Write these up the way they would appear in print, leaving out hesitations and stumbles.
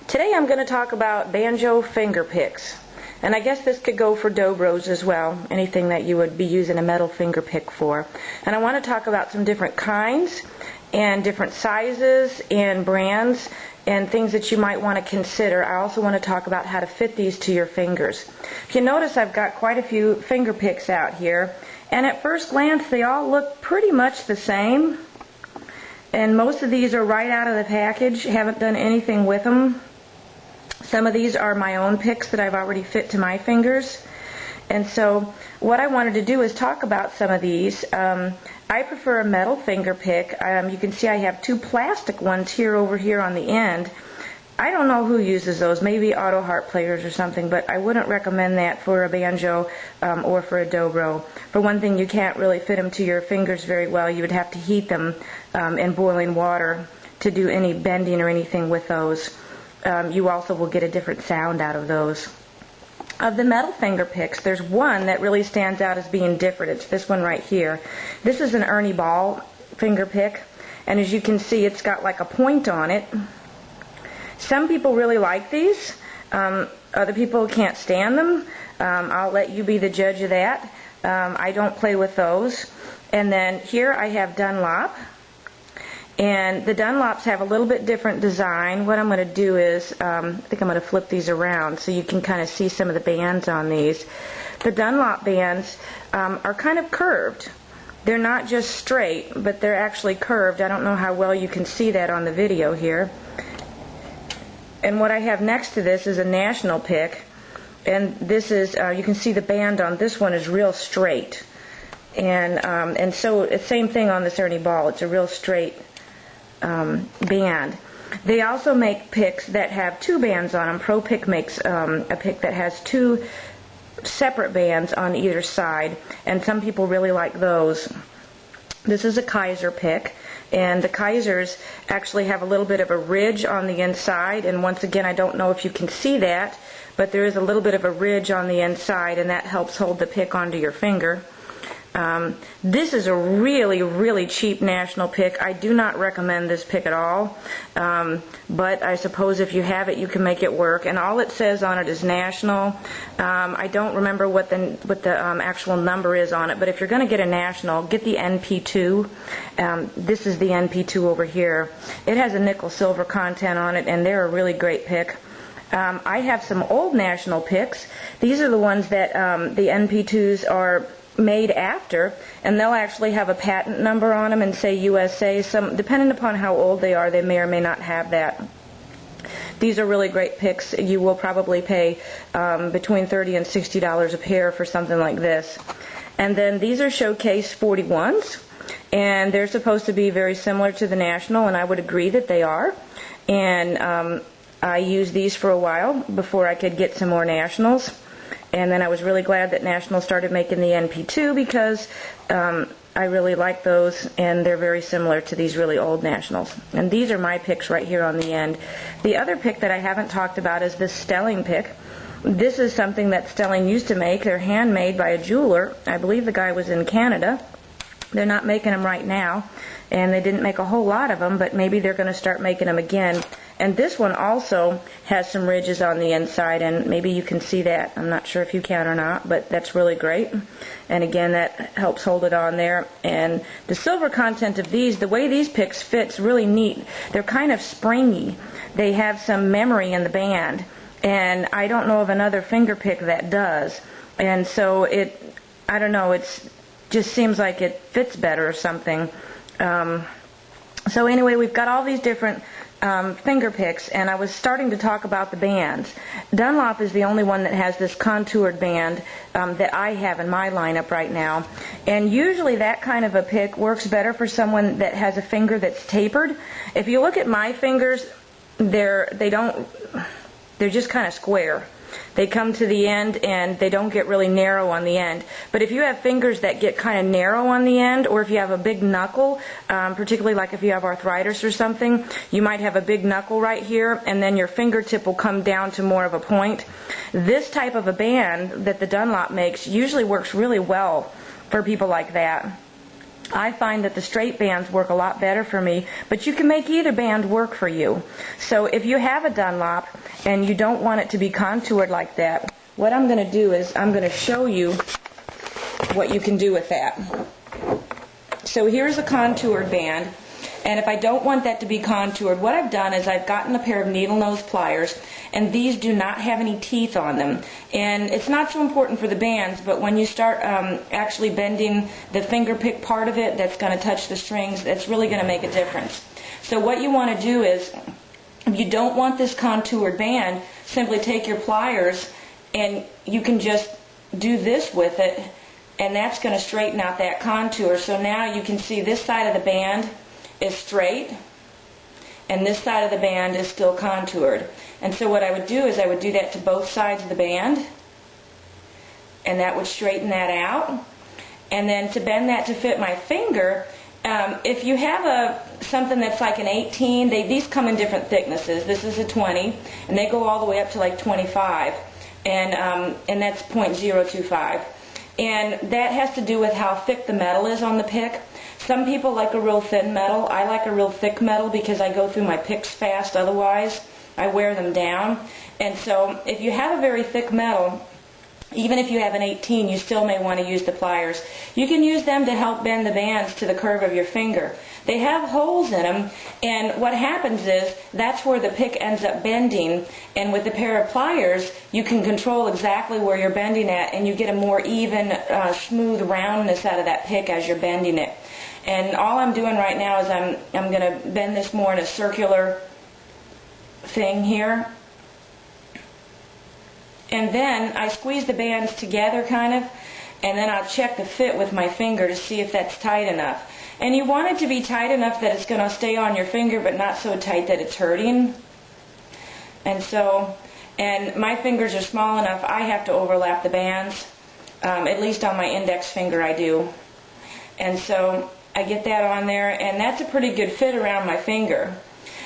Today I'm going to talk about Banjo finger picks. And I guess this could go for dobros as well, anything that you would be using a metal finger pick for. And I want to talk about some different kinds and different sizes and brands and things that you might want to consider. I also want to talk about how to fit these to your fingers. If you notice, I've got quite a few finger picks out here, and at first glance they all look pretty much the same. And most of these are right out of the package, haven't done anything with them. Some of these are my own picks that I've already fit to my fingers. And so what I wanted to do is talk about some of these. I prefer a metal finger pick. You can see I have two plastic ones over here on the end. I don't know who uses those, maybe auto harp players or something, but I wouldn't recommend that for a banjo or for a dobro. For one thing, you can't really fit them to your fingers very well. You would have to heat them in boiling water to do any bending or anything with those. You also will get a different sound out of those. Of the metal finger picks, there's one that really stands out as being different. It's this one right here. This is an Ernie ball finger pick, and as you can see, it's got like a point on it. Some people really like these. Other people can't stand them. I'll let you be the judge of that. I don't play with those. And then here I have Dunlop. And the Dunlops have a little bit different design. What I'm going to do is, I think I'm going to flip these around so you can kind of see some of the bands on these. The Dunlop bands are kind of curved. They're not just straight, but they're actually curved. I don't know how well you can see that on the video here. And what I have next to this is a national pick. And this is, you can see the band on this one is real straight. And so it's same thing on this Ernie ball. It's a real straight band. They also make picks that have two bands on them. Pro Pick makes a pick that has two separate bands on either side, and some people really like those. This is a Kaiser pick, and the Kaisers actually have a little bit of a ridge on the inside, and once again, I don't know if you can see that, but there is a little bit of a ridge on the inside, and that helps hold the pick onto your finger. This is a really, really cheap national pick. I do not recommend this pick at all, but I suppose if you have it, you can make it work. And all it says on it is national. I don't remember what the actual number is on it, but if you're going to get a national, get the NP2. This is the NP2 over here. It has a nickel-silver content on it, and they're a really great pick. I have some old national picks. These are the ones that the NP2s are made after, and they'll actually have a patent number on them and say USA. Some, depending upon how old they are, they may or may not have that. These are really great picks. You will probably pay between $30 and $60 a pair for something like this. And then these are Showcase 41s, and they're supposed to be very similar to the National, and I would agree that they are. And I used these for a while before I could get some more Nationals. And then I was really glad that National started making the NP2 because I really like those, and they're very similar to these really old Nationals. And these are my picks right here on the end. The other pick that I haven't talked about is this Stelling Pick. This is something that Stelling used to make. They're handmade by a jeweler. I believe the guy was in Canada. They're not making them right now, and they didn't make a whole lot of them, but maybe they're going to start making them again. And this one also has some ridges on the inside, and maybe you can see that. I'm not sure if you can or not, but that's really great. And again, that helps hold it on there. And the silver content of these, the way these picks fit's really neat. They're kind of springy. They have some memory in the band, and I don't know of another finger pick that does. And so I don't know, it just seems like it fits better or something. So anyway, we've got all these different finger picks, and I was starting to talk about the bands. Dunlop is the only one that has this contoured band that I have in my lineup right now, and usually that kind of a pick works better for someone that has a finger that's tapered. If you look at my fingers, they're just kind of square. They come to the end and they don't get really narrow on the end. But if you have fingers that get kind of narrow on the end, or if you have a big knuckle, particularly like if you have arthritis or something, you might have a big knuckle right here, and then your fingertip will come down to more of a point. This type of a band that the Dunlop makes usually works really well for people like that. I find that the straight bands work a lot better for me, but you can make either band work for you. So if you have a Dunlop, and you don't want it to be contoured like that, what I'm going to do is I'm going to show you what you can do with that. So here's a contoured band, and if I don't want that to be contoured, what I've done is I've gotten a pair of needle nose pliers, and these do not have any teeth on them. And it's not so important for the bands, but when you start actually bending the finger pick part of it that's going to touch the strings, that's really going to make a difference. So what you want to do is, if you don't want this contoured band, simply take your pliers and you can just do this with it, and that's going to straighten out that contour. So now you can see this side of the band is straight and this side of the band is still contoured. And so what I would do is I would do that to both sides of the band, and that would straighten that out. And then to bend that to fit my finger, if you have something that's like an 18, these come in different thicknesses. This is a 20, and they go all the way up to like 25, and that's 0.025. And that has to do with how thick the metal is on the pick. Some people like a real thin metal. I like a real thick metal because I go through my picks fast otherwise. I wear them down. And so if you have a very thick metal, even if you have an 18, you still may want to use the pliers. You can use them to help bend the bands to the curve of your finger. They have holes in them, and what happens is that's where the pick ends up bending, and with a pair of pliers you can control exactly where you're bending at, and you get a more even, smooth roundness out of that pick as you're bending it. And all I'm doing right now is I'm going to bend this more in a circular thing here. And then I squeeze the bands together kind of, and then I'll check the fit with my finger to see if that's tight enough. And you want it to be tight enough that it's going to stay on your finger, but not so tight that it's hurting. And my fingers are small enough, I have to overlap the bands. At least on my index finger I do. And so I get that on there, and that's a pretty good fit around my finger.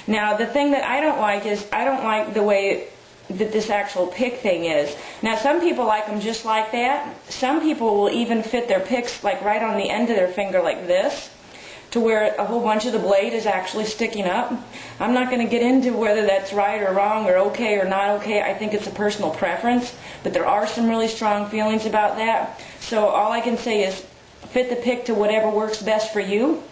Now the thing that I don't like is I don't like the way that this actual pick thing is. Now some people like them just like that. Some people will even fit their picks like right on the end of their finger like this, to where a whole bunch of the blade is actually sticking up. I'm not going to get into whether that's right or wrong or okay or not okay. I think it's a personal preference, but there are some really strong feelings about that. So all I can say is fit the pick to whatever works best for you.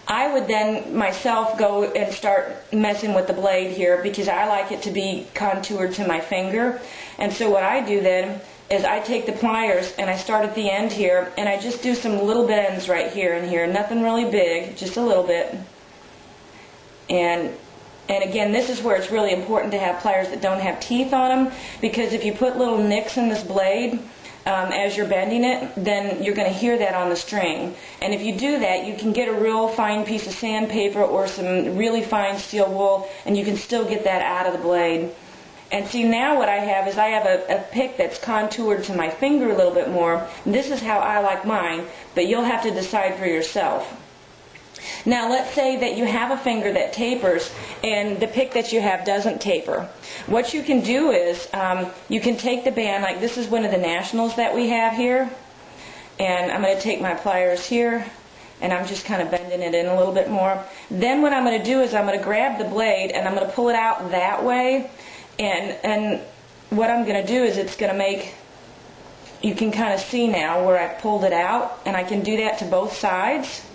I would then myself go and start messing with the blade here because I like it to be contoured to my finger. And so what I do then is I take the pliers and I start at the end here, and I just do some little bends right here and here. Nothing really big, just a little bit. And again, this is where it's really important to have pliers that don't have teeth on them, because if you put little nicks in this blade as you're bending it, then you're going to hear that on the string. And if you do that, you can get a real fine piece of sandpaper or some really fine steel wool, and you can still get that out of the blade. And see, now what I have is I have a pick that's contoured to my finger a little bit more. This is how I like mine, but you'll have to decide for yourself. Now let's say that you have a finger that tapers and the pick that you have doesn't taper. What you can do is you can take the band, like this is one of the nationals that we have here, and I'm going to take my pliers here and I'm just kind of bending it in a little bit more. Then what I'm going to do is I'm going to grab the blade and I'm going to pull it out that way, and what I'm going to do is it's going to make, you can kind of see now where I pulled it out, and I can do that to both sides.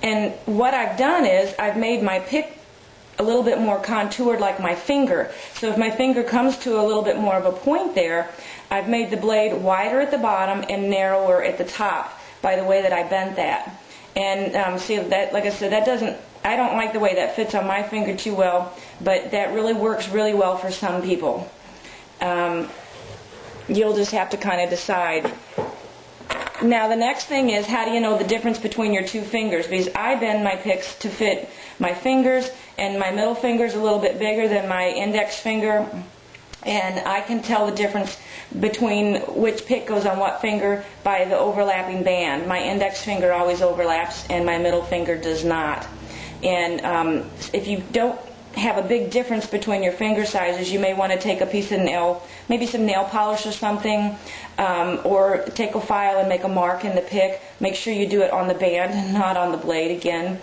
And what I've done is I've made my pick a little bit more contoured like my finger. So if my finger comes to a little bit more of a point there, I've made the blade wider at the bottom and narrower at the top by the way that I bent that. And see, that, like I said, that doesn't, I don't like the way that fits on my finger too well, but that really works really well for some people. You'll just have to kind of decide. Now the next thing is, how do you know the difference between your two fingers? Because I bend my picks to fit my fingers, and my middle finger is a little bit bigger than my index finger, and I can tell the difference between which pick goes on what finger by the overlapping band. My index finger always overlaps and my middle finger does not. And if you don't have a big difference between your finger sizes, you may want to take a piece of nail, maybe some nail polish or something, or take a file and make a mark in the pick. Make sure you do it on the band, not on the blade again.